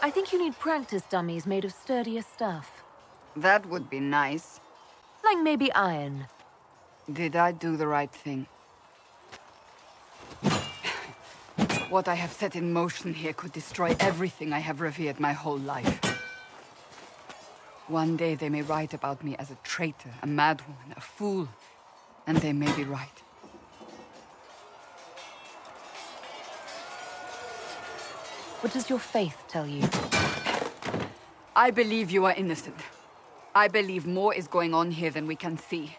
I think you need practice dummies made of sturdier stuff. That would be nice. Like maybe iron. Did I do the right thing? What I have set in motion here could destroy everything I have revered my whole life. One day they may write about me as a traitor, a madwoman, a fool, and they may be right. What does your faith tell you? I believe you are innocent. I believe more is going on here than we can see.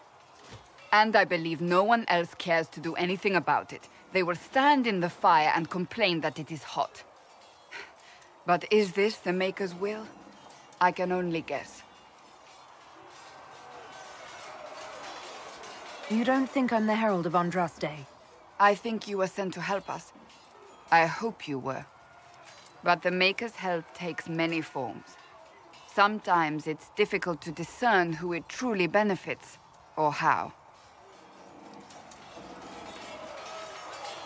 And I believe no one else cares to do anything about it. They will stand in the fire and complain that it is hot. But is this the Maker's will? I can only guess. You don't think I'm the Herald of Andraste? I think you were sent to help us. I hope you were. But the Maker's help takes many forms. Sometimes it's difficult to discern who it truly benefits, or how.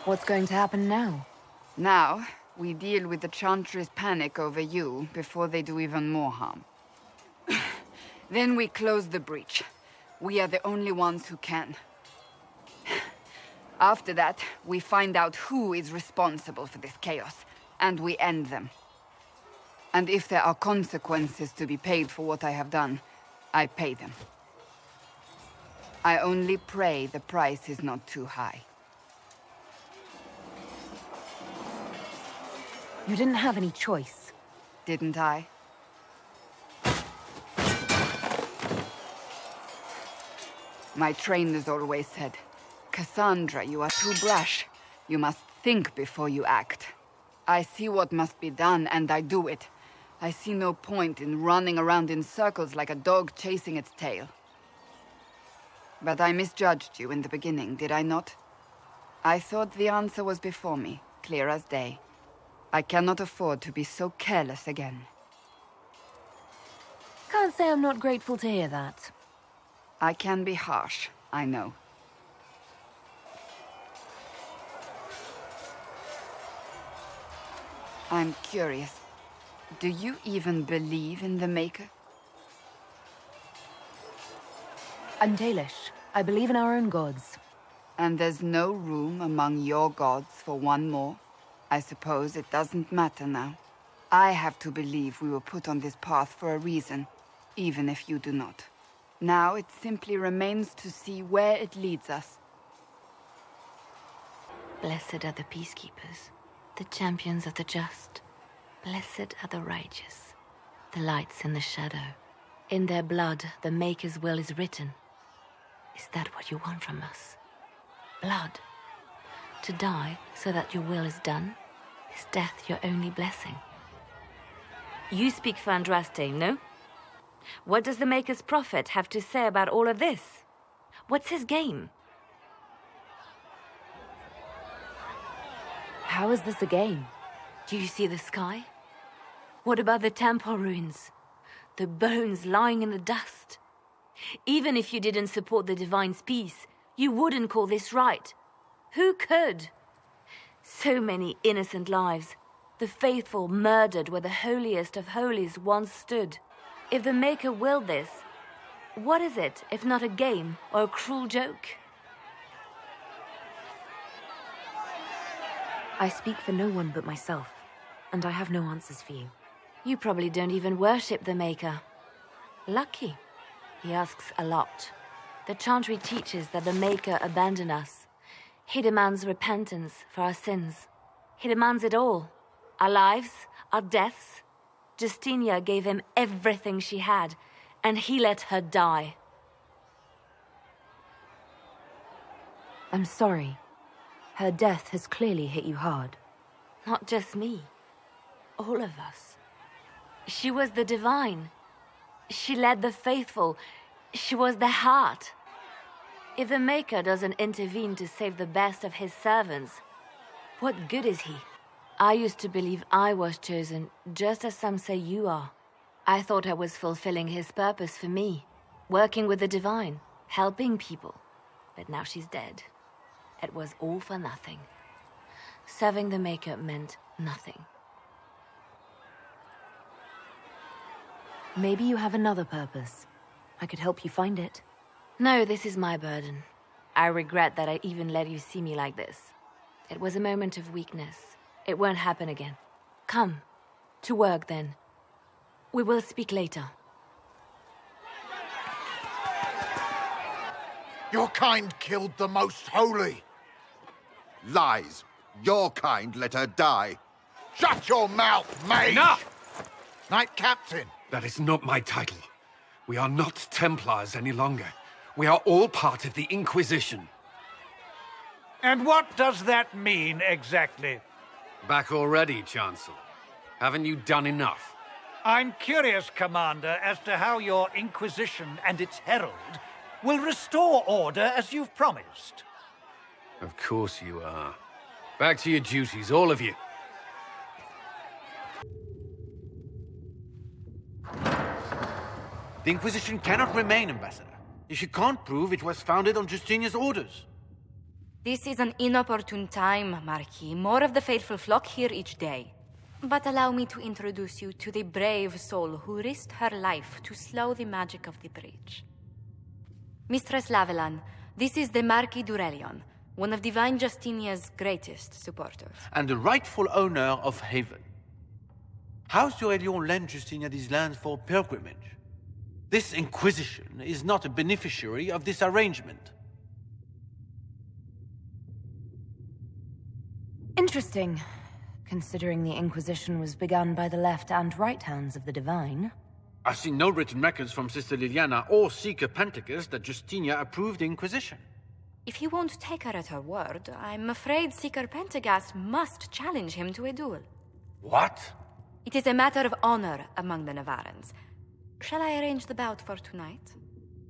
What's going to happen now? Now, we deal with the Chantry's panic over you before they do even more harm. Then we close the breach. We are the only ones who can. After that, we find out who is responsible for this chaos, and we end them. And if there are consequences to be paid for what I have done, I pay them. I only pray the price is not too high. You didn't have any choice. Didn't I? My trainers always said, Cassandra, you are too brash. You must think before you act. I see what must be done, and I do it. I see no point in running around in circles like a dog chasing its tail. But I misjudged you in the beginning, did I not? I thought the answer was before me, clear as day. I cannot afford to be so careless again. Can't say I'm not grateful to hear that. I can be harsh, I know. I'm curious. Do you even believe in the Maker? I'm Dalish. I believe in our own gods. And there's no room among your gods for one more? I suppose it doesn't matter now. I have to believe we were put on this path for a reason, even if you do not. Now it simply remains to see where it leads us. Blessed are the peacekeepers, the champions of the just. Blessed are the righteous, the lights in the shadow. In their blood, the Maker's will is written. Is that what you want from us? Blood? To die so that your will is done? Is death your only blessing? You speak for Andraste, no? What does the Maker's prophet have to say about all of this? What's his game? How is this a game? Do you see the sky? What about the temple ruins? The bones lying in the dust? Even if you didn't support the Divine's peace, you wouldn't call this right. Who could? So many innocent lives. The faithful murdered where the holiest of holies once stood. If the Maker willed this, what is it if not a game or a cruel joke? I speak for no one but myself, and I have no answers for you. You probably don't even worship the Maker. Lucky. He asks a lot. The Chantry teaches that the Maker abandoned us. He demands repentance for our sins. He demands it all. Our lives, our deaths. Justinia gave him everything she had, and he let her die. I'm sorry. Her death has clearly hit you hard. Not just me. All of us. She was the Divine. She led the faithful. She was their heart. If the Maker doesn't intervene to save the best of his servants, What good is he? I used to believe I was chosen, just as some say you are. I thought I was fulfilling his purpose for me, working with the divine, helping people. But now she's dead. It was all for nothing. Serving the Maker meant nothing. Maybe you have another purpose. I could help you find it. No, this is my burden. I regret that I even let you see me like this. It was a moment of weakness. It won't happen again. Come. To work, then. We will speak later. Your kind killed the most holy. Lies. Your kind let her die. Shut your mouth, mate! Enough! Knight Captain. That is not my title. We are not Templars any longer. We are all part of the Inquisition. And what does that mean, exactly? Back already, Chancellor. Haven't you done enough? I'm curious, Commander, as to how your Inquisition and its herald will restore order as you've promised. Of course you are. Back to your duties, all of you. The Inquisition cannot remain, Ambassador, if you can't prove it was founded on Justinian's orders. This is an inopportune time, Marquis. More of the faithful flock here each day. But allow me to introduce you to the brave soul who risked her life to slow the magic of the breach. Mistress Lavelan, this is the Marquis d'Aurelion, one of Divine Justinia's greatest supporters. And the rightful owner of Haven. House d'Aurelion lent Justinia these lands for pilgrimage. This Inquisition is not a beneficiary of this arrangement. Interesting, considering the Inquisition was begun by the left and right hands of the Divine. I've seen no written records from Sister Liliana or Seeker Pentecost that Justinia approved the Inquisition. If you won't take her at her word, I'm afraid Seeker Pentagast must challenge him to a duel. What? It is a matter of honor among the Navarrans. Shall I arrange the bout for tonight?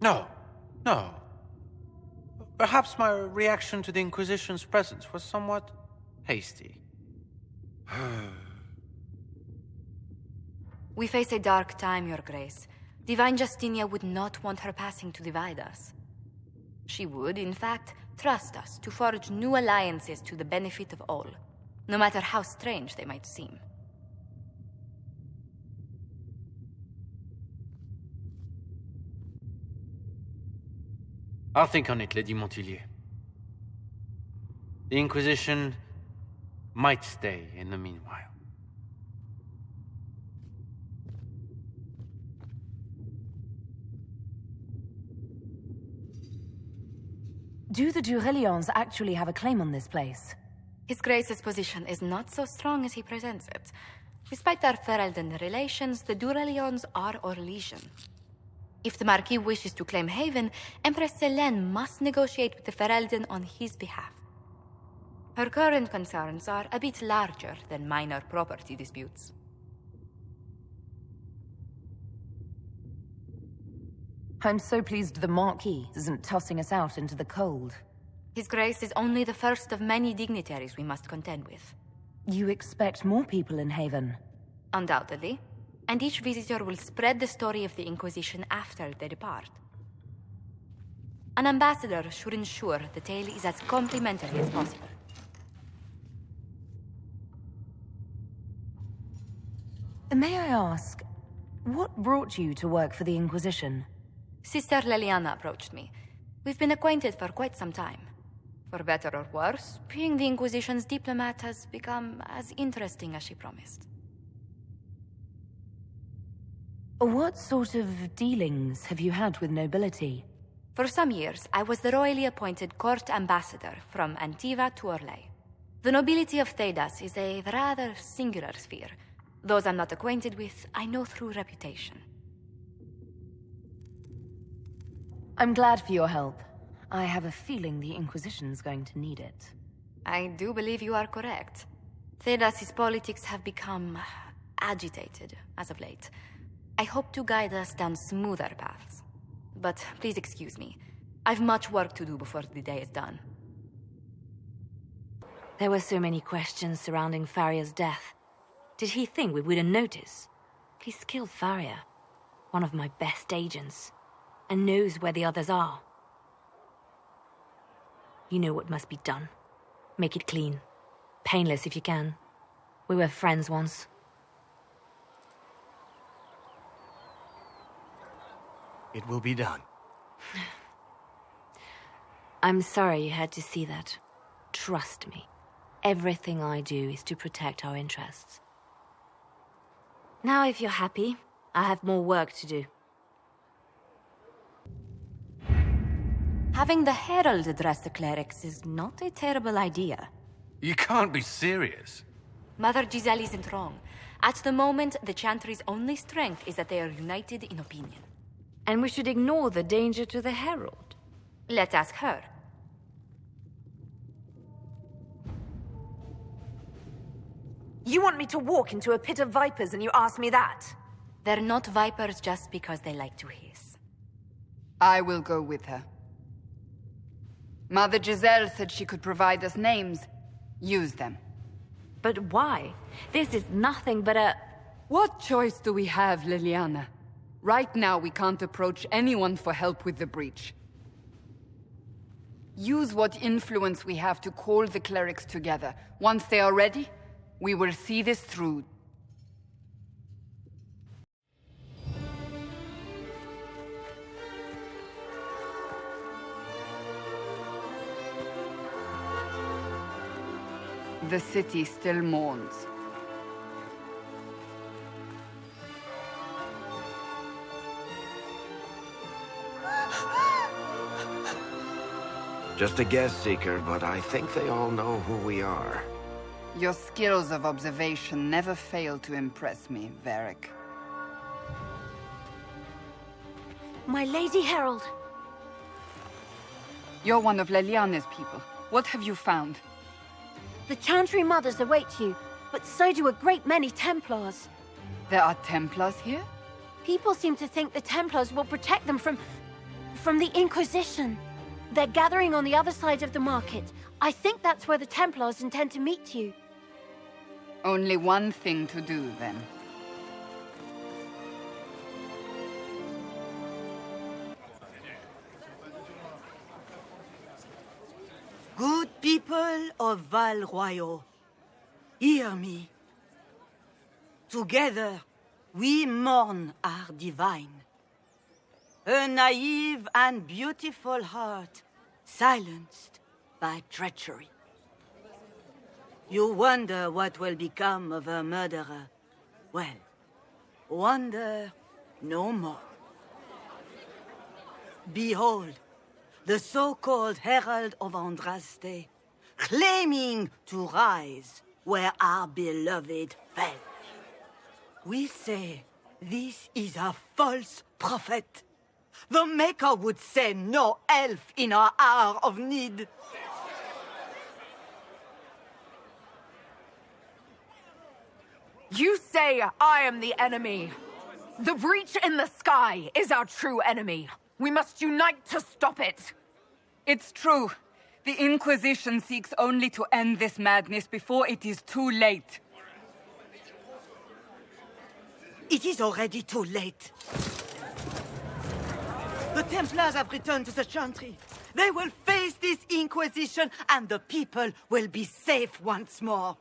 No. No. Perhaps my reaction to the Inquisition's presence was somewhat hasty. We face a dark time, Your Grace. Divine Justinia would not want her passing to divide us. She would, in fact, trust us to forge new alliances to the benefit of all, no matter how strange they might seem. I'll think on it, Lady Montillier. The Inquisition might stay in the meanwhile. Do the Durelions actually have a claim on this place? His Grace's position is not so strong as he presents it. Despite our Ferelden relations, the Durelions are Orlesian. If the Marquis wishes to claim Haven, Empress Selene must negotiate with the Ferelden on his behalf. Her current concerns are a bit larger than minor property disputes. I'm so pleased the Marquis isn't tossing us out into the cold. His Grace is only the first of many dignitaries we must contend with. You expect more people in Haven? Undoubtedly. And each visitor will spread the story of the Inquisition after they depart. An ambassador should ensure the tale is as complimentary as possible. May I ask, what brought you to work for the Inquisition? Sister Liliana approached me. We've been acquainted for quite some time. For better or worse, being the Inquisition's diplomat has become as interesting as she promised. What sort of dealings have you had with nobility? For some years, I was the royally appointed court ambassador from Antiva to Orlais. The nobility of Thedas is a rather singular sphere. Those I'm not acquainted with, I know through reputation. I'm glad for your help. I have a feeling the Inquisition's going to need it. I do believe you are correct. Thedas's politics have become agitated as of late. I hope to guide us down smoother paths. But please excuse me. I've much work to do before the day is done. There were so many questions surrounding Farria's death. Did he think we wouldn't notice? He's killed Farria, one of my best agents, and knows where the others are. You know what must be done. Make it clean. Painless if you can. We were friends once. It will be done. I'm sorry you had to see that. Trust me. Everything I do is to protect our interests. Now, if you're happy, I have more work to do. Having the Herald address the clerics is not a terrible idea. You can't be serious. Mother Giselle isn't wrong. At the moment, the Chantry's only strength is that they are united in opinion. And we should ignore the danger to the Herald. Let's ask her. You want me to walk into a pit of vipers and you ask me that? They're not vipers just because they like to hiss. I will go with her. Mother Giselle said she could provide us names. Use them. But why? This is nothing but a... What choice do we have, Liliana? Right now, we can't approach anyone for help with the breach. Use what influence we have to call the clerics together. Once they are ready, we will see this through. The city still mourns. Just a guess, Seeker, but I think they all know who we are. Your skills of observation never fail to impress me, Varric. My Lady Herald. You're one of Leliana's people. What have you found? The Chantry Mothers await you, but so do a great many Templars. There are Templars here? People seem to think the Templars will protect them from the Inquisition. They're gathering on the other side of the market. I think that's where the Templars intend to meet you. Only one thing to do, then. Good people of Val Royeaux, hear me. Together, we mourn our divine. A naive and beautiful heart, silenced by treachery. You wonder what will become of a murderer. Well, wonder no more. Behold, the so-called Herald of Andraste, claiming to rise where our beloved fell. We say this is a false prophet. The Maker would send no elf in our hour of need. You say I am the enemy. The breach in the sky is our true enemy. We must unite to stop it. It's true. The Inquisition seeks only to end this madness before it is too late. It is already too late. The Templars have returned to the Chantry. They will face this Inquisition, and the people will be safe once more.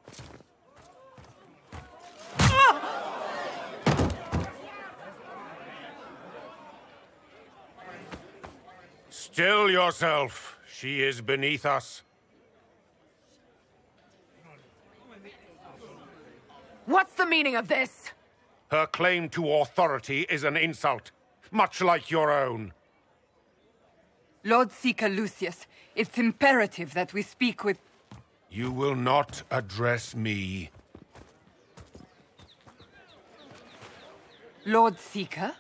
Still yourself. She is beneath us. What's the meaning of this? Her claim to authority is an insult, much like your own. Lord Seeker Lucius, it's imperative that we speak with... You will not address me. Lord Seeker?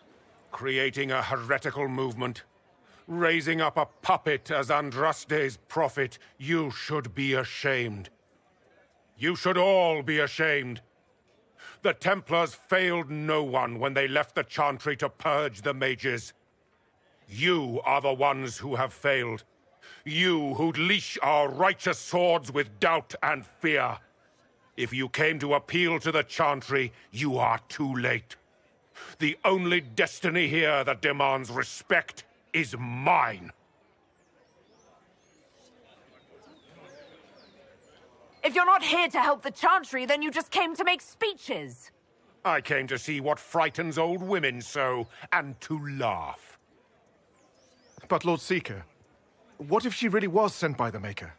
Creating a heretical movement. Raising up a puppet as Andraste's prophet. You should be ashamed. You should all be ashamed. The Templars failed no one when they left the Chantry to purge the mages. You are the ones who have failed. You who'd leash our righteous swords with doubt and fear. If you came to appeal to the Chantry, you are too late. The only destiny here that demands respect is mine. If you're not here to help the Chantry, then you just came to make speeches. I came to see what frightens old women so, and to laugh. But Lord Seeker, what if she really was sent by the Maker?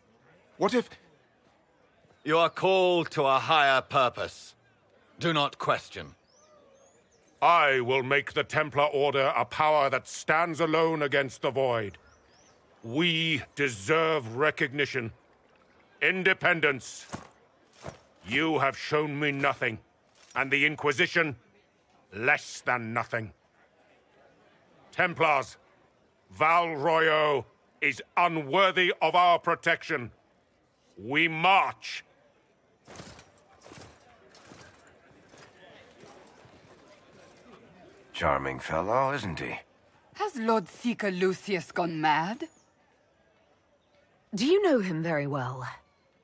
What if... You are called to a higher purpose. Do not question. I will make the Templar Order a power that stands alone against the Void. We deserve recognition. Independence. You have shown me nothing, and the Inquisition, less than nothing. Templars, Val Royeaux is unworthy of our protection. We march. Charming fellow, isn't he? Has Lord Seeker Lucius gone mad? Do you know him very well?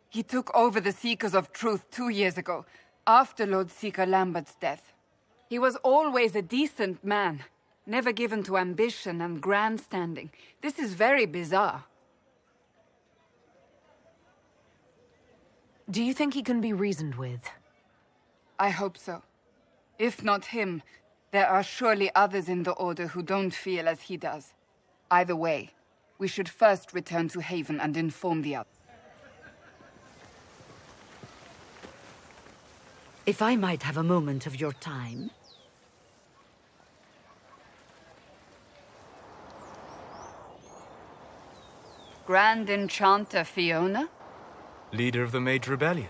He took over the Seekers of Truth 2 years ago, after Lord Seeker Lambert's death. He was always a decent man, never given to ambition and grandstanding. This is very bizarre. Do you think he can be reasoned with? I hope so. If not him, there are surely others in the Order who don't feel as he does. Either way, we should first return to Haven and inform the others. If I might have a moment of your time. Grand Enchanter Fiona? Leader of the Mage Rebellion.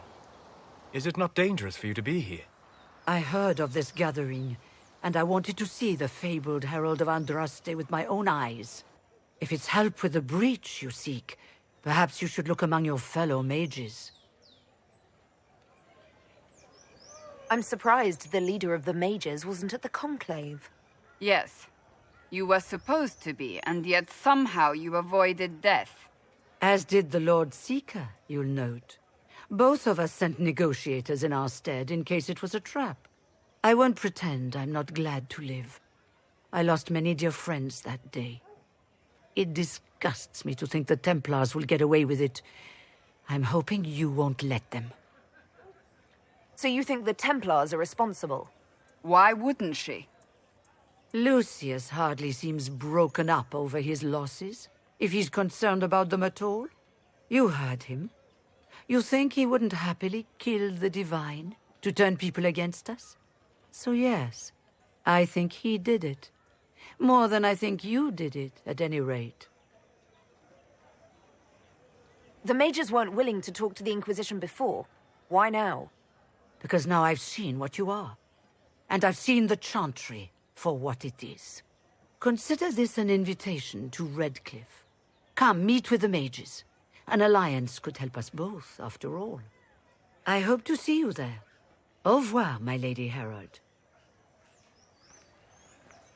Is it not dangerous for you to be here? I heard of this gathering, and I wanted to see the fabled Herald of Andraste with my own eyes. If it's help with the breach you seek, perhaps you should look among your fellow mages. I'm surprised the leader of the mages wasn't at the conclave. Yes. You were supposed to be, and yet somehow you avoided death. As did the Lord Seeker, you'll note. Both of us sent negotiators in our stead in case it was a trap. I won't pretend I'm not glad to live. I lost many dear friends that day. It disgusts me to think the Templars will get away with it. I'm hoping you won't let them. So you think the Templars are responsible? Why wouldn't she? Lucius hardly seems broken up over his losses, if he's concerned about them at all. You heard him. You think he wouldn't happily kill the Divine to turn people against us? So yes, I think he did it. More than I think you did it, at any rate. The mages weren't willing to talk to the Inquisition before. Why now? Because now I've seen what you are. And I've seen the Chantry for what it is. Consider this an invitation to Redcliffe. Come, meet with the mages. An alliance could help us both, after all. I hope to see you there. Au revoir, my Lady Herald.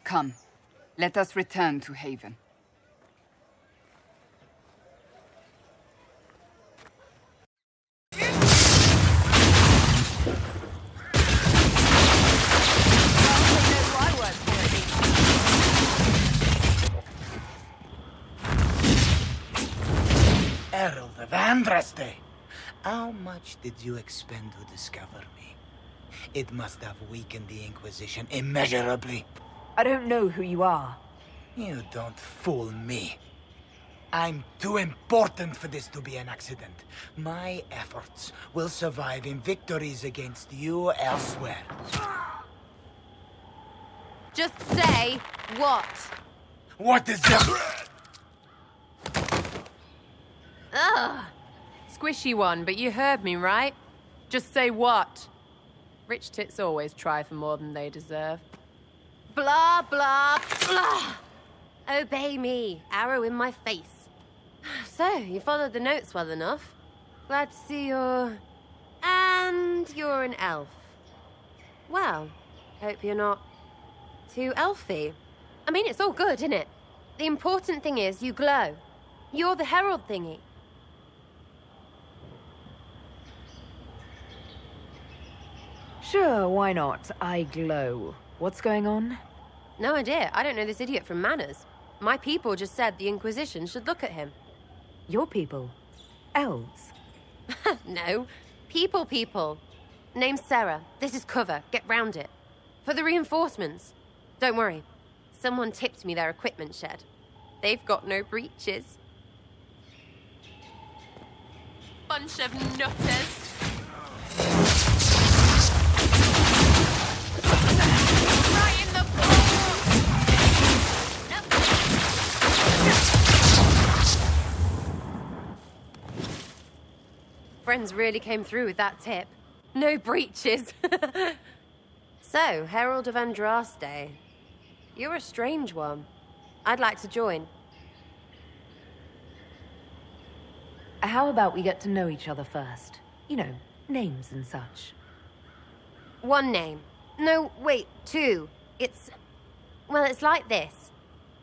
Come, let us return to Haven. Herald of Andraste, how much did you expend to discover me? It must have weakened the Inquisition immeasurably. I don't know who you are. You don't fool me. I'm too important for this to be an accident. My efforts will survive in victories against you elsewhere. Just say what? What is that? Ugh. Squishy one, but you heard me, right? Just say what? Rich tits always try for more than they deserve. Blah, blah, blah. Obey me. Arrow in my face. So, you followed the notes well enough. Glad to see you're... And you're an elf. Well, hope you're not too elfy. I mean, it's all good, isn't it? The important thing is you glow. You're the herald thingy. Sure, why not? I glow. What's going on? No idea. I don't know this idiot from Manners. My people just said the Inquisition should look at him. Your people? Elves? No. People. Name's Sera. This is cover. Get round it. For the reinforcements. Don't worry. Someone tipped me their equipment shed. They've got no breaches. Bunch of nutters. Right in the Friends really came through with that tip. No breaches. So, Herald of Andraste. You're a strange one. I'd like to join. How about we get to know each other first? You know, names and such. One name. No, wait, two. Well, it's like this.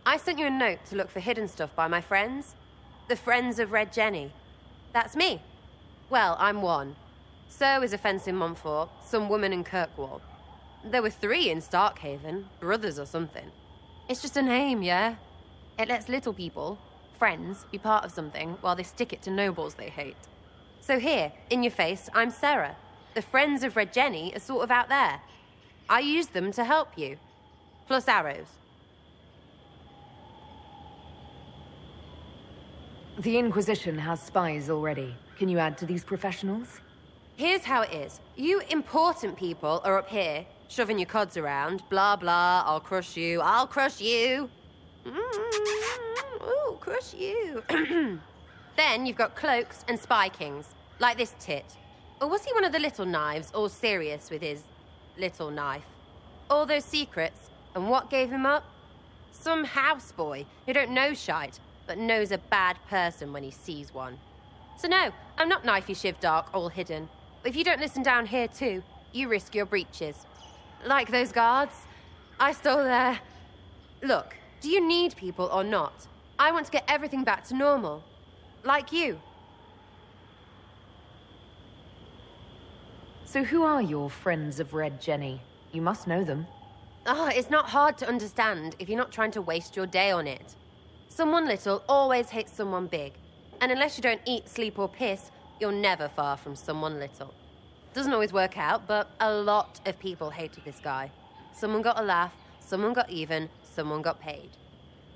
I sent you a note to look for hidden stuff by my friends. The Friends of Red Jenny. That's me. Well, I'm one. So is a fence in Montfort, some woman in Kirkwall. There were 3 in Starkhaven, brothers or something. It's just a name, yeah? It lets little people, friends, be part of something while they stick it to nobles they hate. So here, in your face, I'm Sera. The Friends of Red Jenny are sort of out there. I use them to help you. Plus arrows. The Inquisition has spies already. Can you add to these professionals? Here's how it is. You important people are up here, shoving your cods around. Blah, blah, I'll crush you. Ooh, crush you. Then you've got cloaks and spy kings, like this tit. Or was he one of the little knives, all serious with his little knife? All those secrets, and what gave him up? Some houseboy who don't know shite, but knows a bad person when he sees one. So no, I'm not knifey shiv dark, all hidden. If you don't listen down here too, you risk your breeches. Like those guards, I stole their... Look, do you need people or not? I want to get everything back to normal. Like you. So who are your Friends of Red Jenny? You must know them. Oh, it's not hard to understand if you're not trying to waste your day on it. Someone little always hates someone big. And unless you don't eat, sleep, or piss, you're never far from someone little. Doesn't always work out, but a lot of people hated this guy. Someone got a laugh, someone got even, someone got paid.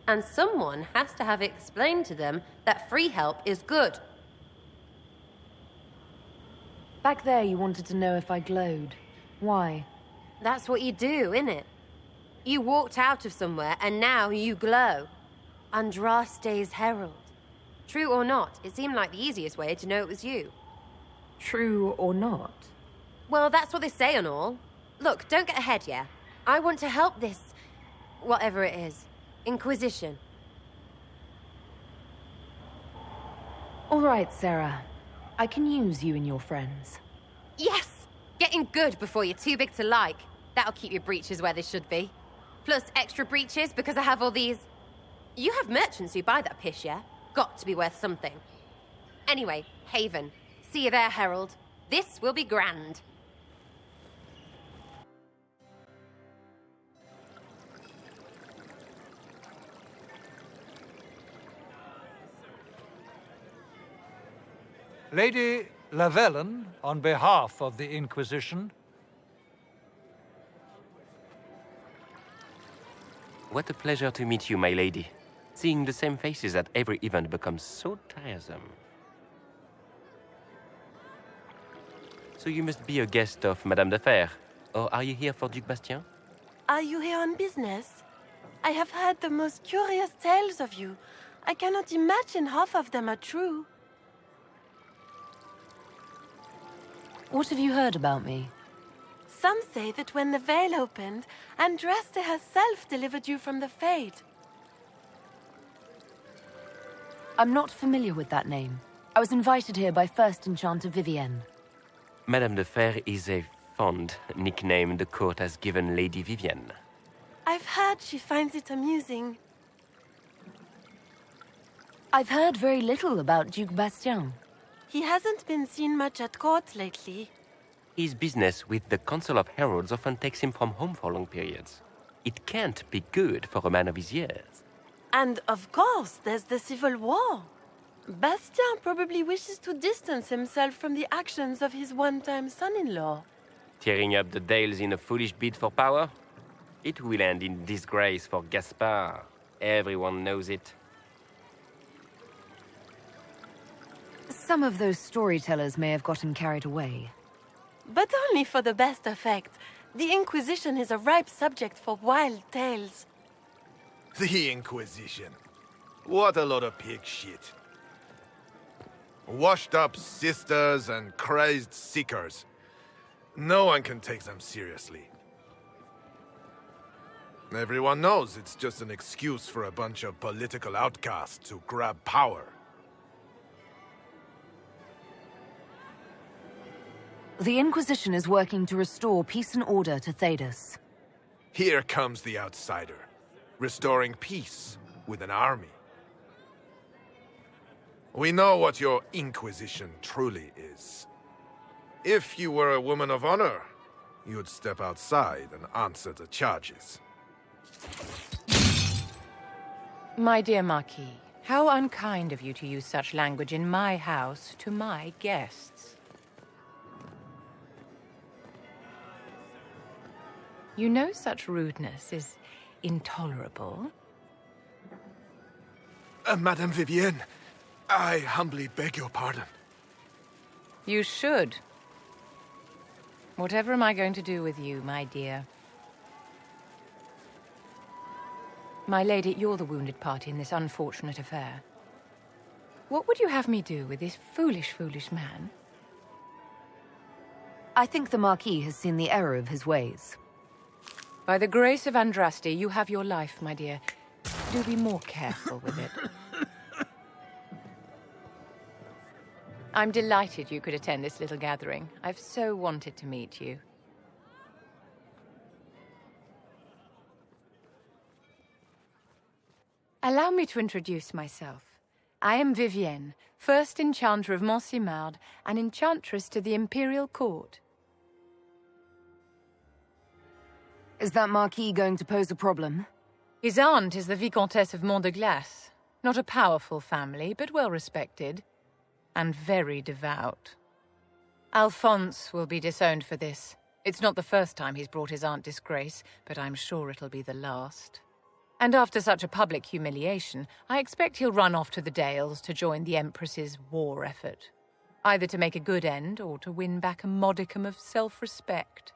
And someone has to have explained to them that free help is good. Back there you wanted to know if I glowed. Why? That's what you do, innit? You walked out of somewhere and now you glow. Andraste's herald. True or not, it seemed like the easiest way to know it was you. True or not? Well, that's what they say and all. Look, don't get ahead, yeah? I want to help this... whatever it is. Inquisition. All right, Sera. I can use you and your friends. Yes! Getting good before you're too big to like. That'll keep your breeches where they should be. Plus extra breeches because I have all these... You have merchants who buy that pish, yeah? Got to be worth something. Anyway, Haven. See you there, Herald. This will be grand. Lady Lavellen, on behalf of the Inquisition. What a pleasure to meet you, my lady. Seeing the same faces at every event becomes so tiresome. So you must be a guest of Madame de Fer, or are you here for Duc Bastien? Are you here on business? I have heard the most curious tales of you. I cannot imagine half of them are true. What have you heard about me? Some say that when the veil opened, Andraste herself delivered you from the Fade. I'm not familiar with that name. I was invited here by First Enchanter Vivienne. Madame de Fer is a fond nickname the court has given Lady Vivienne. I've heard she finds it amusing. I've heard very little about Duke Bastien. He hasn't been seen much at court lately. His business with the Council of Heralds often takes him from home for long periods. It can't be good for a man of his years. And of course, there's the civil war. Bastien probably wishes to distance himself from the actions of his one-time son-in-law. Tearing up the Dales in a foolish bid for power? It will end in disgrace for Gaspard. Everyone knows it. Some of those storytellers may have gotten carried away. But only for the best effect. The Inquisition is a ripe subject for wild tales. The Inquisition. What a lot of pig shit. Washed-up sisters and crazed seekers. No one can take them seriously. Everyone knows it's just an excuse for a bunch of political outcasts to grab power. The Inquisition is working to restore peace and order to Thedas. Here comes the outsider, restoring peace with an army. We know what your Inquisition truly is. If you were a woman of honor, you'd step outside and answer the charges. My dear Marquis, how unkind of you to use such language in my house to my guests. You know such rudeness is intolerable. Madame Vivienne, I humbly beg your pardon. You should. Whatever am I going to do with you, my dear? My lady, you're the wounded party in this unfortunate affair. What would you have me do with this foolish, foolish man? I think the Marquis has seen the error of his ways. By the grace of Andraste, you have your life, my dear. Do be more careful with it. I'm delighted you could attend this little gathering. I've so wanted to meet you. Allow me to introduce myself. I am Vivienne, first Enchanter of Montsimard and Enchantress to the Imperial Court. Is that Marquis going to pose a problem? His aunt is the Vicomtesse of Mont de Glace. Not a powerful family, but well respected. And very devout. Alphonse will be disowned for this. It's not the first time he's brought his aunt disgrace, but I'm sure it'll be the last. And after such a public humiliation, I expect he'll run off to the Dales to join the Empress's war effort. Either to make a good end, or to win back a modicum of self-respect.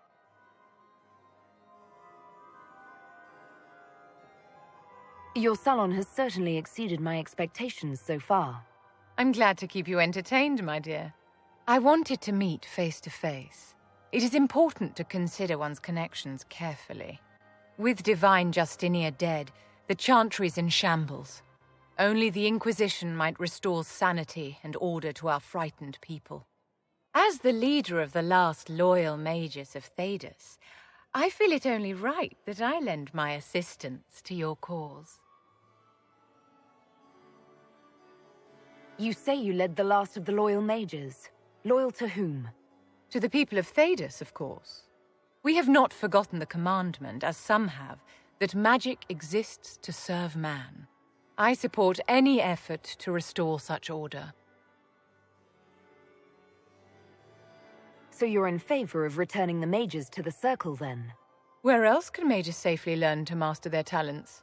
Your salon has certainly exceeded my expectations so far. I'm glad to keep you entertained, my dear. I wanted to meet face to face. It is important to consider one's connections carefully. With Divine Justinia dead, the Chantry's in shambles. Only the Inquisition might restore sanity and order to our frightened people. As the leader of the last loyal mages of Thedas, I feel it only right that I lend my assistance to your cause. You say you led the last of the loyal mages. Loyal to whom? To the people of Thedas, of course. We have not forgotten the commandment, as some have, that magic exists to serve man. I support any effort to restore such order. So you're in favor of returning the mages to the Circle, then? Where else can mages safely learn to master their talents?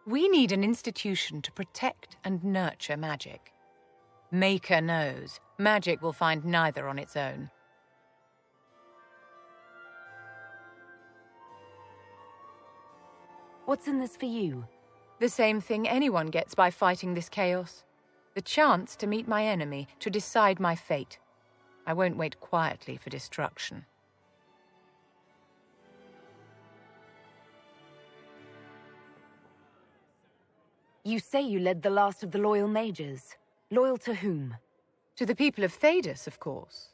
We need an institution to protect and nurture magic. Maker knows, magic will find neither on its own. What's in this for you? The same thing anyone gets by fighting this chaos. The chance to meet my enemy, to decide my fate. I won't wait quietly for destruction. You say you led the last of the loyal mages. Loyal to whom? To the people of Thedas, of course.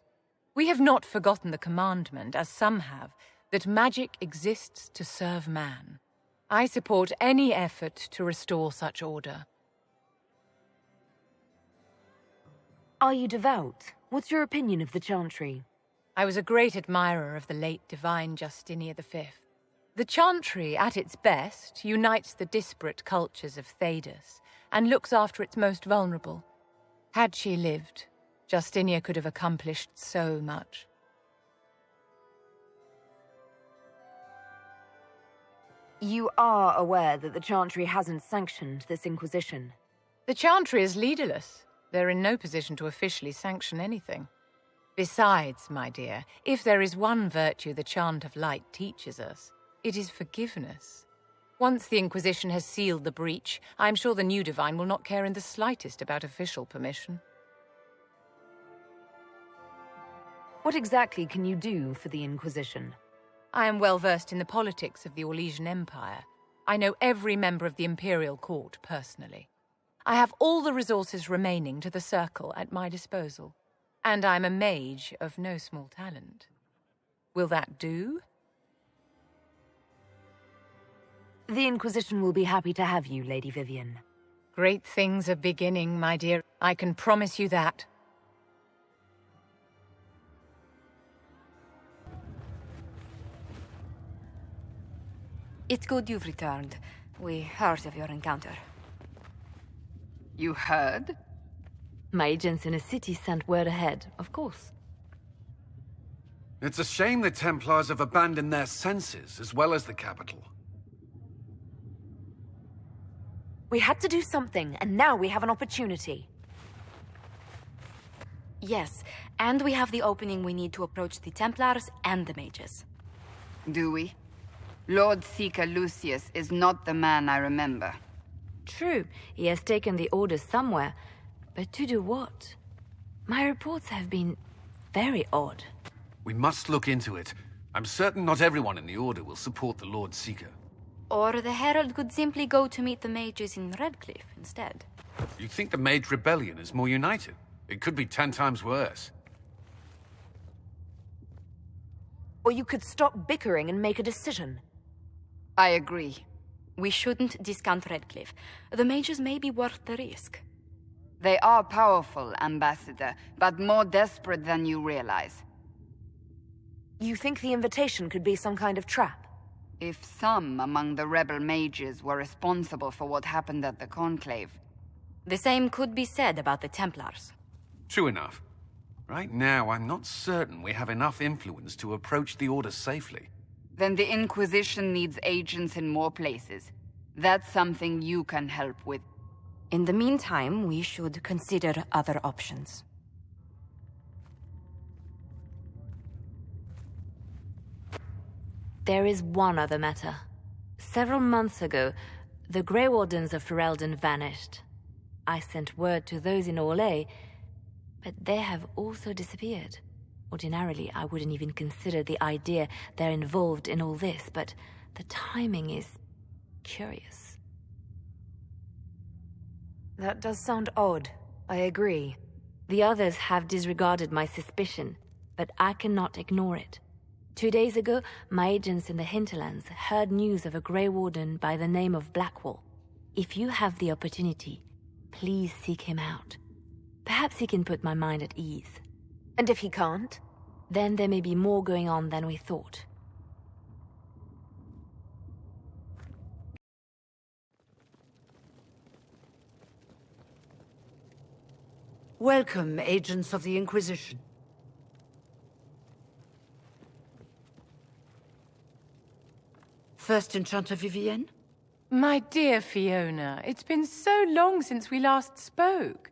We have not forgotten the commandment, as some have, that magic exists to serve man. I support any effort to restore such order. Are you devout? What's your opinion of the Chantry? I was a great admirer of the late divine Justinian V. The Chantry, at its best, unites the disparate cultures of Thedas and looks after its most vulnerable. Had she lived, Justinia could have accomplished so much. You are aware that the Chantry hasn't sanctioned this Inquisition. The Chantry is leaderless. They're in no position to officially sanction anything. Besides, my dear, if there is one virtue the Chant of Light teaches us, it is forgiveness. Once the Inquisition has sealed the breach, I'm sure the new Divine will not care in the slightest about official permission. What exactly can you do for the Inquisition? I am well versed in the politics of the Orlesian Empire. I know every member of the Imperial Court personally. I have all the resources remaining to the Circle at my disposal. And I'm a mage of no small talent. Will that do? The Inquisition will be happy to have you, Lady Vivienne. Great things are beginning, my dear. I can promise you that. It's good you've returned. We heard of your encounter. You heard? My agents in the city sent word ahead, of course. It's a shame the Templars have abandoned their senses, as well as the capital. We had to do something, and now we have an opportunity. Yes, and we have the opening we need to approach the Templars and the mages. Do we? Lord Seeker Lucius is not the man I remember. True, he has taken the orders somewhere, but to do what? My reports have been very odd. We must look into it. I'm certain not everyone in the Order will support the Lord Seeker. Or the Herald could simply go to meet the mages in Redcliffe instead. You think the Mage Rebellion is more united? It could be 10 times worse. Or you could stop bickering and make a decision. I agree. We shouldn't discount Redcliffe. The mages may be worth the risk. They are powerful, Ambassador, but more desperate than you realize. You think the invitation could be some kind of trap? If some among the rebel mages were responsible for what happened at the Conclave. The same could be said about the Templars. True enough. Right now, I'm not certain we have enough influence to approach the Order safely. Then the Inquisition needs agents in more places. That's something you can help with. In the meantime, we should consider other options. There is one other matter. Several months ago, the Grey Wardens of Ferelden vanished. I sent word to those in Orlais, but they have also disappeared. Ordinarily, I wouldn't even consider the idea they're involved in all this, but the timing is curious. That does sound odd. I agree. The others have disregarded my suspicion, but I cannot ignore it. 2 days ago, my agents in the hinterlands heard news of a Grey Warden by the name of Blackwall. If you have the opportunity, please seek him out. Perhaps he can put my mind at ease. And if he can't? Then there may be more going on than we thought. Welcome, agents of the Inquisition. First Enchanter Vivienne? My dear Fiona, it's been so long since we last spoke.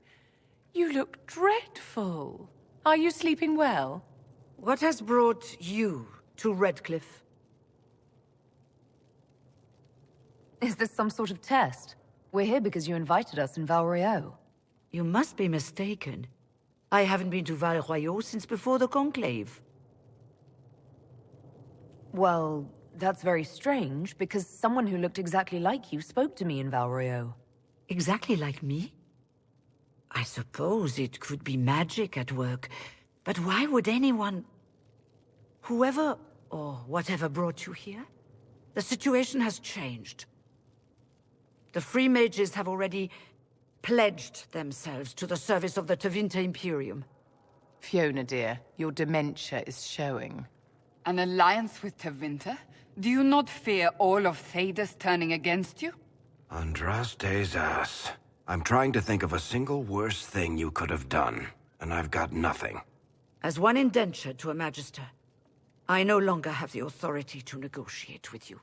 You look dreadful. Are you sleeping well? What has brought you to Redcliffe? Is this some sort of test? We're here because you invited us in Val Royeaux. You must be mistaken. I haven't been to Val Royeaux since before the Conclave. Well, that's very strange, because someone who looked exactly like you spoke to me in Val Royeaux. Exactly like me? I suppose it could be magic at work, but why would anyone... Whoever or whatever brought you here? The situation has changed. The Free Mages have already pledged themselves to the service of the Tevinter Imperium. Fiona, dear, your dementia is showing. An alliance with Tevinter? Do you not fear all of Thedas turning against you? Andraste's ass. I'm trying to think of a single worse thing you could have done, and I've got nothing. As one indentured to a Magister, I no longer have the authority to negotiate with you.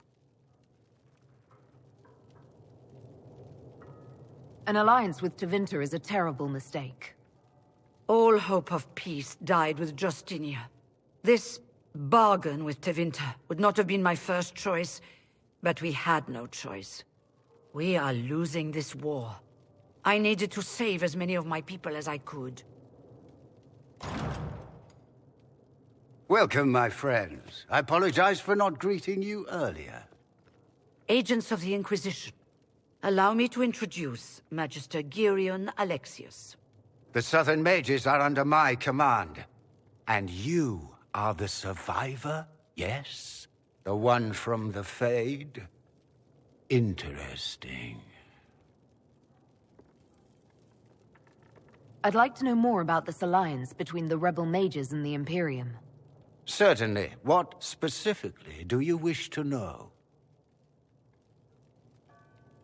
An alliance with Tevinter is a terrible mistake. All hope of peace died with Justinia. This bargain with Tevinter would not have been my first choice, but we had no choice. We are losing this war. I needed to save as many of my people as I could. Welcome, my friends. I apologize for not greeting you earlier. Agents of the Inquisition, allow me to introduce Magister Girion Alexius. The Southern Mages are under my command. And you are the survivor, yes? The one from the Fade? Interesting. I'd like to know more about this alliance between the rebel mages and the Imperium. Certainly. What specifically do you wish to know?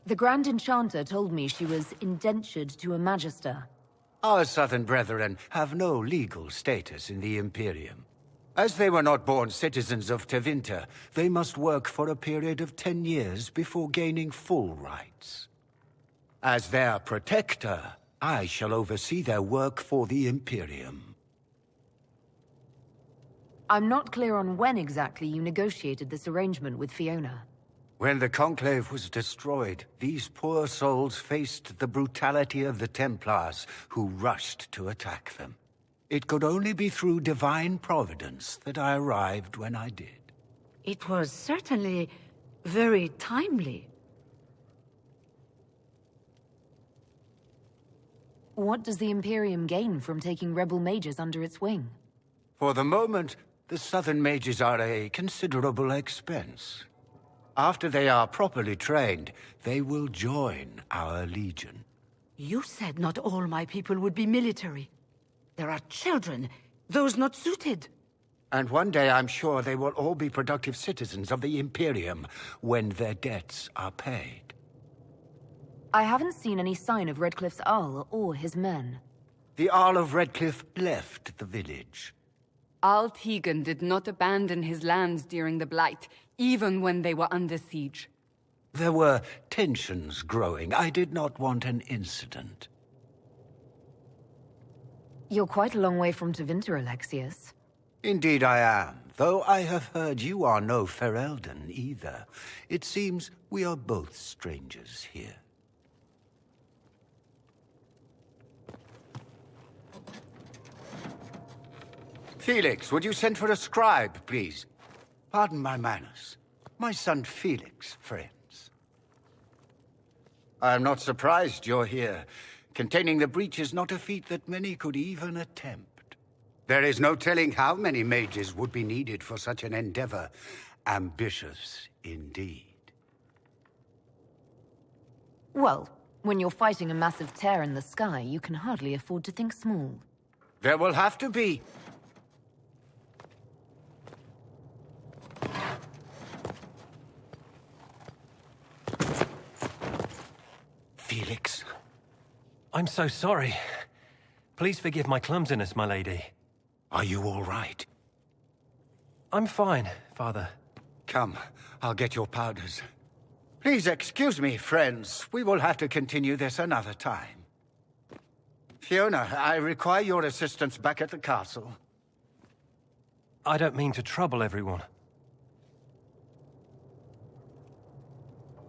The Grand Enchanter told me she was indentured to a Magister. Our Southern brethren have no legal status in the Imperium. As they were not born citizens of Tevinter, they must work for a period of 10 years before gaining full rights. As their protector, I shall oversee their work for the Imperium. I'm not clear on when exactly you negotiated this arrangement with Fiona. When the Conclave was destroyed, these poor souls faced the brutality of the Templars, who rushed to attack them. It could only be through divine providence that I arrived when I did. It was certainly very timely. What does the Imperium gain from taking rebel mages under its wing? For the moment, the Southern Mages are a considerable expense. After they are properly trained, they will join our Legion. You said not all my people would be military. There are children, those not suited. And one day I'm sure they will all be productive citizens of the Imperium when their debts are paid. I haven't seen any sign of Redcliffe's Arl or his men. The Arl of Redcliffe left the village. Arl Tegan did not abandon his lands during the Blight, even when they were under siege. There were tensions growing. I did not want an incident. You're quite a long way from Tevinter, Alexius. Indeed I am, though I have heard you are no Ferelden either. It seems we are both strangers here. Felix, would you send for a scribe, please? Pardon my manners. My son Felix, friends. I am not surprised you're here. Containing the breach is not a feat that many could even attempt. There is no telling how many mages would be needed for such an endeavor. Ambitious, indeed. Well, when you're fighting a massive tear in the sky, you can hardly afford to think small. There will have to be. Felix. I'm so sorry. Please forgive my clumsiness, my lady. Are you all right? I'm fine, Father. Come, I'll get your powders. Please excuse me, friends. We will have to continue this another time. Fiona, I require your assistance back at the castle. I don't mean to trouble everyone.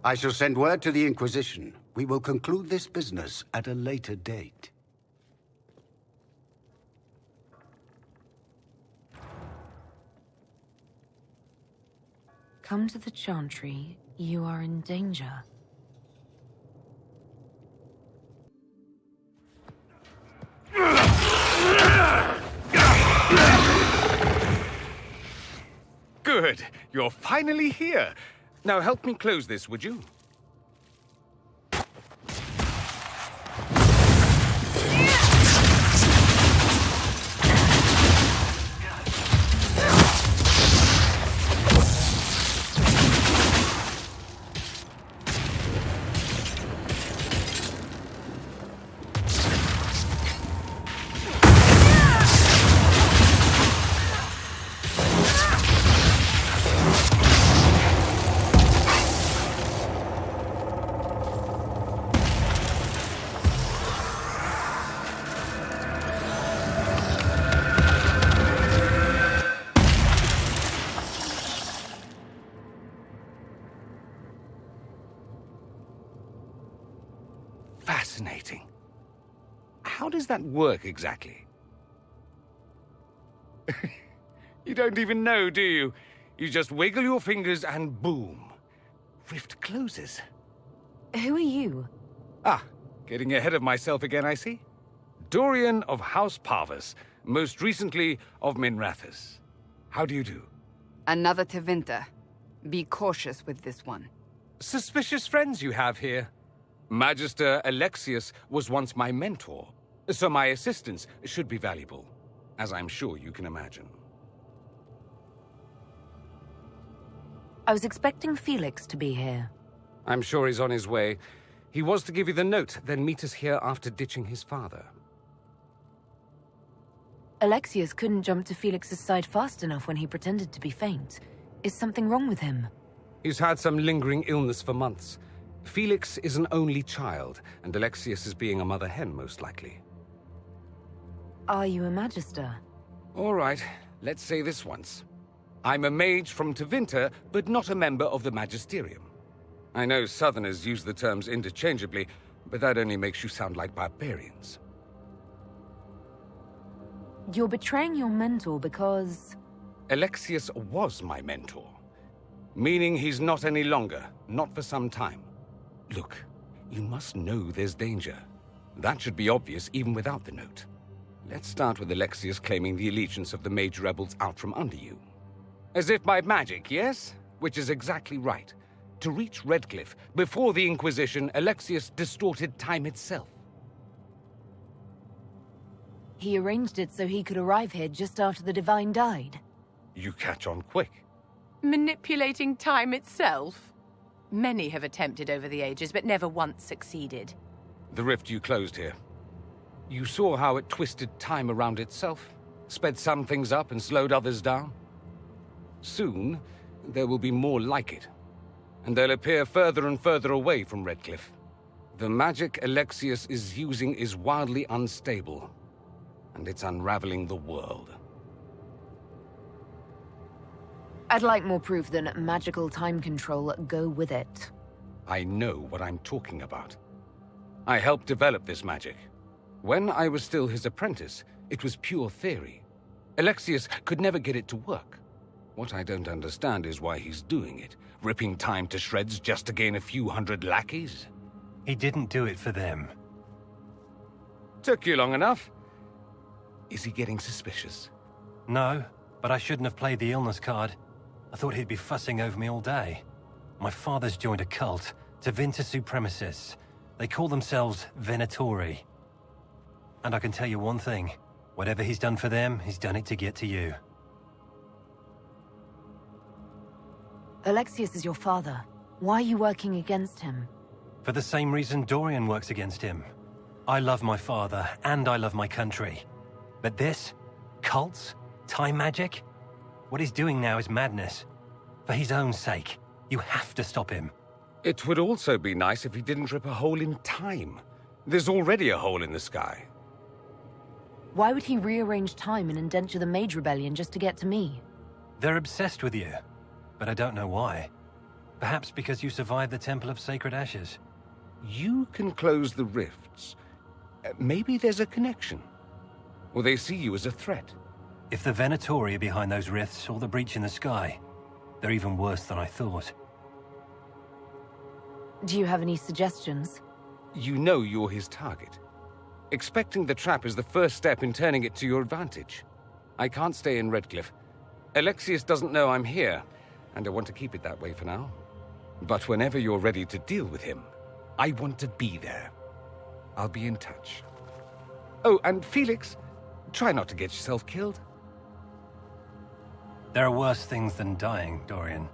I shall send word to the Inquisition. We will conclude this business at a later date. Come to the Chantry. You are in danger. Good. You're finally here. Now help me close this, would you? Fascinating. How does that work exactly? You don't even know, do you? You just wiggle your fingers and boom. Rift closes. Who are you? Ah, getting ahead of myself again, I see. Dorian of House Parvus, most recently of Minrathous. How do you do? Another Tevinter. Be cautious with this one. Suspicious friends you have here. Magister Alexius was once my mentor, so my assistance should be valuable, as I'm sure you can imagine. I was expecting Felix to be here. I'm sure he's on his way. He was to give you the note, then meet us here after ditching his father. Alexius couldn't jump to Felix's side fast enough when he pretended to be faint. Is something wrong with him? He's had some lingering illness for months. Felix is an only child, and Alexius is being a mother hen, most likely. Are you a Magister? All right, let's say this once. I'm a mage from Tevinter, but not a member of the Magisterium. I know Southerners use the terms interchangeably, but that only makes you sound like barbarians. You're betraying your mentor because... Alexius was my mentor. Meaning he's not any longer, not for some time. Look, you must know there's danger. That should be obvious even without the note. Let's start with Alexius claiming the allegiance of the mage rebels out from under you. As if by magic, yes? Which is exactly right. To reach Redcliffe, before the Inquisition, Alexius distorted time itself. He arranged it so he could arrive here just after the Divine died. You catch on quick. Manipulating time itself? Many have attempted over the ages, but never once succeeded. The rift you closed here. You saw how it twisted time around itself, sped some things up and slowed others down. Soon, there will be more like it, and they'll appear further and further away from Redcliffe. The magic Alexius is using is wildly unstable, and it's unraveling the world. I'd like more proof than magical time control go with it. I know what I'm talking about. I helped develop this magic. When I was still his apprentice, it was pure theory. Alexius could never get it to work. What I don't understand is why he's doing it, ripping time to shreds just to gain a few hundred lackeys. He didn't do it for them. Took you long enough. Is he getting suspicious? No, but I shouldn't have played the illness card. I thought he'd be fussing over me all day. My father's joined a cult, Tevinter Supremacists. They call themselves Venatori. And I can tell you one thing. Whatever he's done for them, he's done it to get to you. Alexius is your father. Why are you working against him? For the same reason Dorian works against him. I love my father, and I love my country. But this? Cults? Time magic? What he's doing now is madness. For his own sake, you have to stop him. It would also be nice if he didn't rip a hole in time. There's already a hole in the sky. Why would he rearrange time and indenture the Mage Rebellion just to get to me? They're obsessed with you, but I don't know why. Perhaps because you survived the Temple of Sacred Ashes. You can close the rifts. Maybe there's a connection. Or they see you as a threat. If the Venatori are behind those rifts or the breach in the sky, they're even worse than I thought. Do you have any suggestions? You know you're his target. Expecting the trap is the first step in turning it to your advantage. I can't stay in Redcliffe. Alexius doesn't know I'm here, and I want to keep it that way for now. But whenever you're ready to deal with him, I want to be there. I'll be in touch. Oh, and Felix, try not to get yourself killed. There are worse things than dying, Dorian.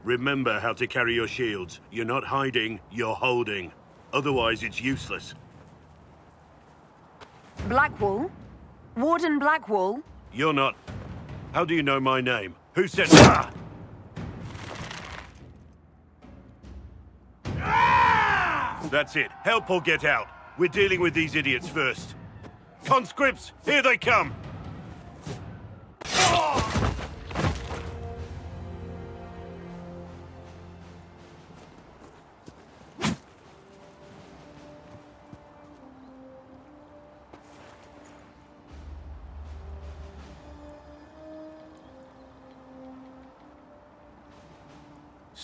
Remember how to carry your shields. You're not hiding, you're holding. Otherwise, it's useless. Blackwall? Warden Blackwall? You're not. How do you know my name? Who said... Ah! That's it. Help or get out. We're dealing with these idiots first. Conscripts, here they come!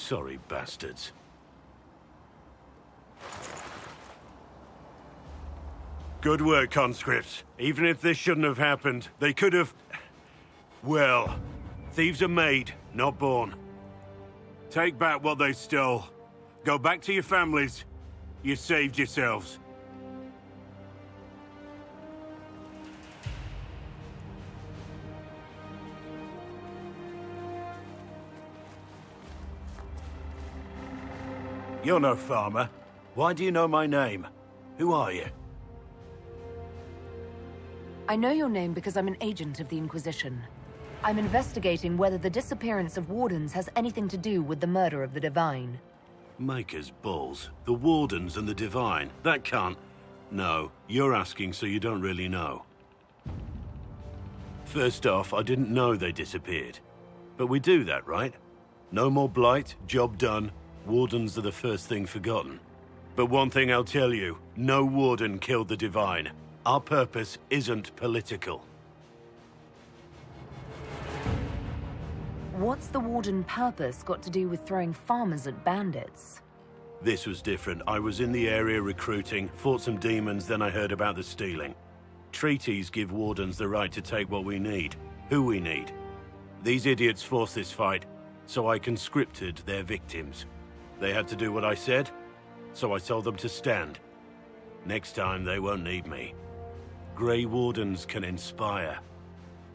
Sorry, bastards. Good work, conscripts. Even if this shouldn't have happened, they could have... Well, thieves are made, not born. Take back what they stole. Go back to your families. You saved yourselves. You're no farmer. Why do you know my name? Who are you? I know your name because I'm an agent of the Inquisition. I'm investigating whether the disappearance of Wardens has anything to do with the murder of the Divine. Maker's balls. The Wardens and the Divine. That can't... No, you're asking so you don't really know. First off, I didn't know they disappeared. But we do that, right? No more blight, job done. Wardens are the first thing forgotten. But one thing I'll tell you, no Warden killed the Divine. Our purpose isn't political. What's the Warden purpose got to do with throwing farmers at bandits? This was different. I was in the area recruiting, fought some demons, then I heard about the stealing. Treaties give Wardens the right to take what we need, who we need. These idiots forced this fight, so I conscripted their victims. They had to do what I said, so I told them to stand. Next time, they won't need me. Grey Wardens can inspire,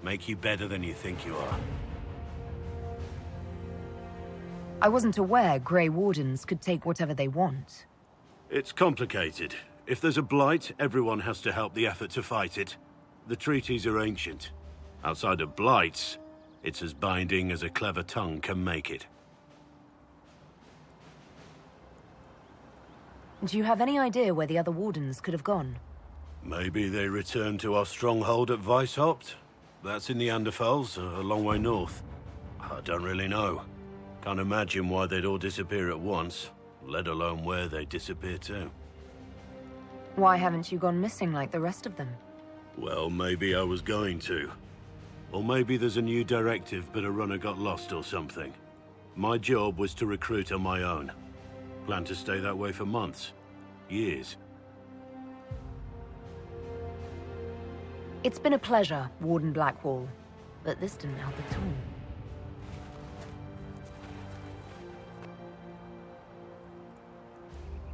make you better than you think you are. I wasn't aware Grey Wardens could take whatever they want. It's complicated. If there's a blight, everyone has to help the effort to fight it. The treaties are ancient. Outside of blights, it's as binding as a clever tongue can make it. Do you have any idea where the other Wardens could have gone? Maybe they returned to our stronghold at Weishaupt? That's in the Anderfels, a long way north. I don't really know. Can't imagine why they'd all disappear at once, let alone where they'd disappear to. Why haven't you gone missing like the rest of them? Well, maybe I was going to. Or maybe there's a new directive, but a runner got lost or something. My job was to recruit on my own. Plan to stay that way for months. Years. It's been a pleasure, Warden Blackwall, but this didn't help at all.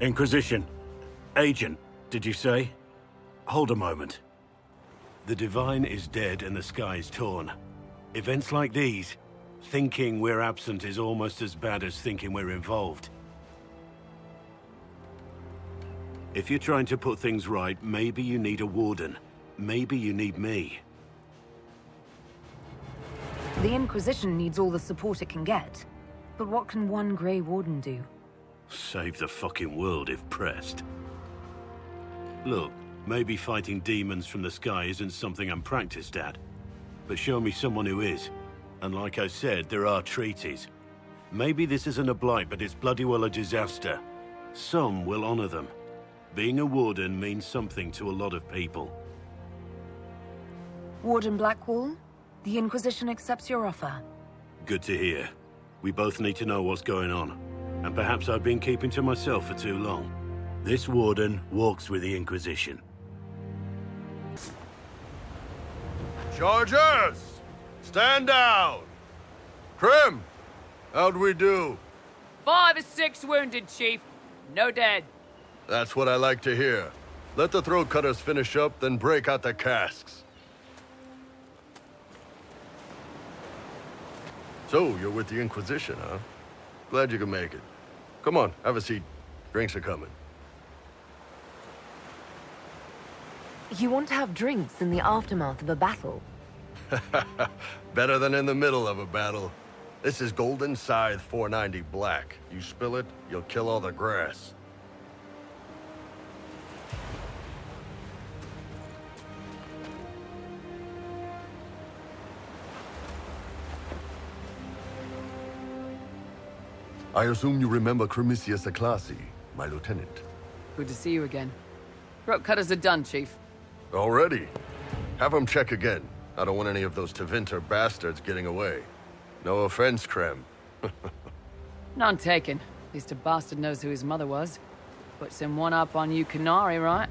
Inquisition. Agent, did you say? Hold a moment. The Divine is dead and the sky is torn. Events like these, thinking we're absent is almost as bad as thinking we're involved. If you're trying to put things right, maybe you need a Warden. Maybe you need me. The Inquisition needs all the support it can get. But what can one Grey Warden do? Save the fucking world if pressed. Look, maybe fighting demons from the sky isn't something I'm practiced at. But show me someone who is. And like I said, there are treaties. Maybe this isn't a blight, but it's bloody well a disaster. Some will honor them. Being a Warden means something to a lot of people. Warden Blackwall, the Inquisition accepts your offer. Good to hear. We both need to know what's going on. And perhaps I've been keeping to myself for too long. This Warden walks with the Inquisition. Chargers! Stand down! Krim! How'd we do? 5 or 6 wounded, Chief. No dead. That's what I like to hear. Let the throat cutters finish up, then break out the casks. So, you're with the Inquisition, huh? Glad you could make it. Come on, have a seat. Drinks are coming. You want to have drinks in the aftermath of a battle? Better than in the middle of a battle. This is Golden Scythe 490 Black. You spill it, you'll kill all the grass. I assume you remember Cremisius Aclassi, my lieutenant. Good to see you again. Throat cutters are done, Chief. Already? Have them check again. I don't want any of those Tevinter bastards getting away. No offense, Krem. None taken. At least a bastard knows who his mother was. Puts him one up on you Canary, right?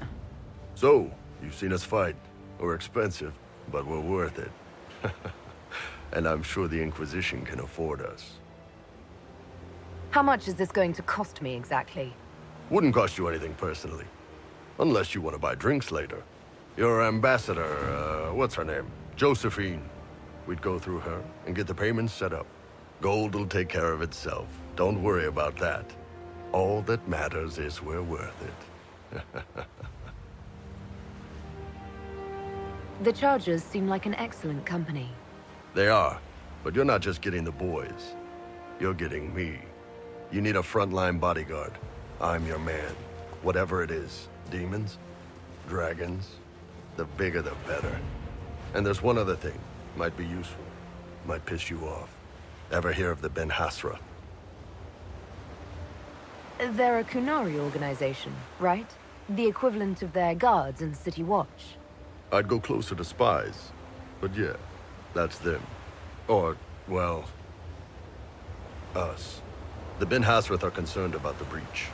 So, you've seen us fight. We're expensive, but we're worth it. And I'm sure the Inquisition can afford us. How much is this going to cost me exactly? Wouldn't cost you anything personally. Unless you want to buy drinks later. Your ambassador, what's her name? Josephine. We'd go through her and get the payments set up. Gold will take care of itself. Don't worry about that. All that matters is we're worth it. The Chargers seem like an excellent company. They are, but you're not just getting the boys. You're getting me. You need a frontline bodyguard. I'm your man. Whatever it is. Demons? Dragons? The bigger the better. And there's one other thing. Might be useful. Might piss you off. Ever hear of the Ben Hasra? They're a Kunari organization, right? The equivalent of their guards and City Watch. I'd go closer to spies. But yeah, that's them. Or, well, us. The Ben Hasrath are concerned about the breach.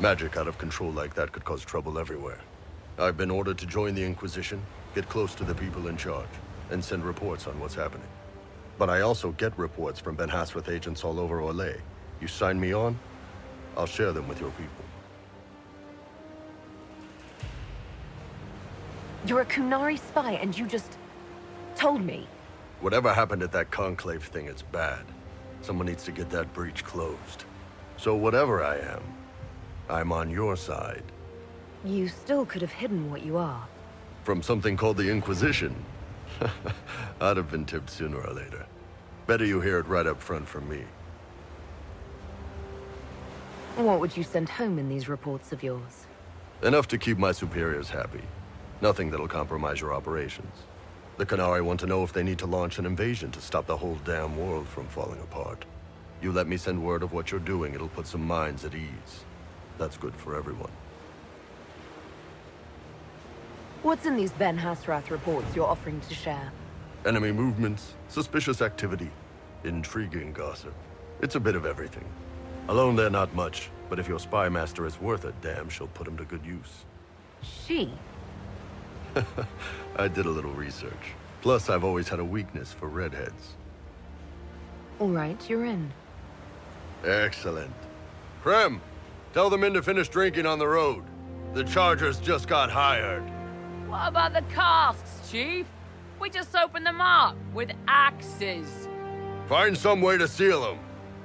Magic out of control like that could cause trouble everywhere. I've been ordered to join the Inquisition, get close to the people in charge, and send reports on what's happening. But I also get reports from Ben Hasrath agents all over Orlais. You sign me on, I'll share them with your people. You're a Kunari spy and you just told me. Whatever happened at that conclave thing, it's bad. Someone needs to get that breach closed. So whatever I am, I'm on your side. You still could have hidden what you are. From something called the Inquisition. I'd have been tipped sooner or later. Better you hear it right up front from me. What would you send home in these reports of yours? Enough to keep my superiors happy. Nothing that'll compromise your operations. The Canari want to know if they need to launch an invasion to stop the whole damn world from falling apart. You let me send word of what you're doing, it'll put some minds at ease. That's good for everyone. What's in these Ben Hasrath reports you're offering to share? Enemy movements, suspicious activity, intriguing gossip. It's a bit of everything. Alone they're not much, but if your spy master is worth a damn, she'll put him to good use. She? I did a little research. Plus, I've always had a weakness for redheads. All right, you're in. Excellent. Krem, tell the men to finish drinking on the road. The Chargers just got hired. What about the casks, Chief? We just opened them up with axes. Find some way to seal them.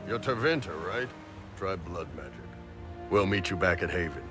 You're Tevinter, right? Try blood magic. We'll meet you back at Haven.